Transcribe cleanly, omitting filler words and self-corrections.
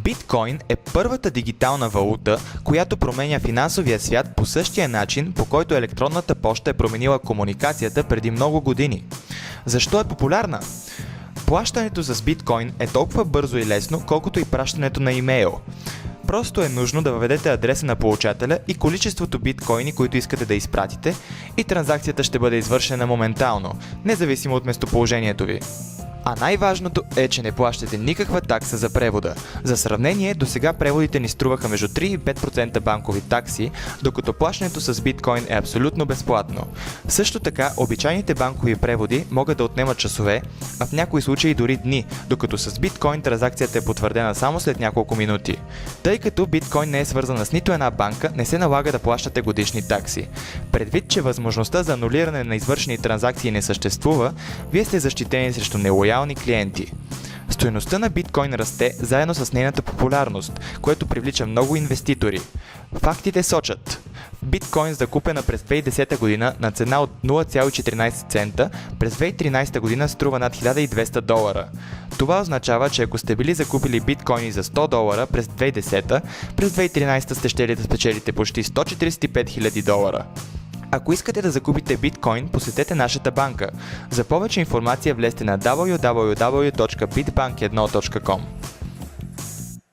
Биткоин е първата дигитална валута, която променя финансовия свят по същия начин, по който електронната поща е променила комуникацията преди много години. Защо е популярна? Плащането с биткоин е толкова бързо и лесно, колкото и пращането на имейл. Просто е нужно да въведете адреса на получателя и количеството биткоини, които искате да изпратите, и транзакцията ще бъде извършена моментално, независимо от местоположението ви. А най-важното е, че не плащате никаква такса за превода. За сравнение, досега преводите ни струваха между 3 и 5% банкови такси, докато плащането с биткоин е абсолютно безплатно. Също така, обичайните банкови преводи могат да отнемат часове, а в някои случаи дори дни, докато с биткоин транзакцията е потвърдена само след няколко минути. Тъй като биткоин не е свързана с нито една банка, не се налага да плащате годишни такси. Предвид, че възможността за анулиране на извършени транзакции не съществува, вие сте защитени срещу нелоялни клиенти. Стойността на биткоин расте заедно с нейната популярност, което привлича много инвеститори. Фактите сочат: биткоин, закупена през 2010 година на цена от 0,14 цента, през 2013 година струва над $1200. Това означава, че ако сте били закупили биткоини за $100 през 2010, през 2013 сте щели да спечелите почти $145 000. Ако искате да закупите биткоин, посетете нашата банка. За повече информация влезте на www.bitbank1.com.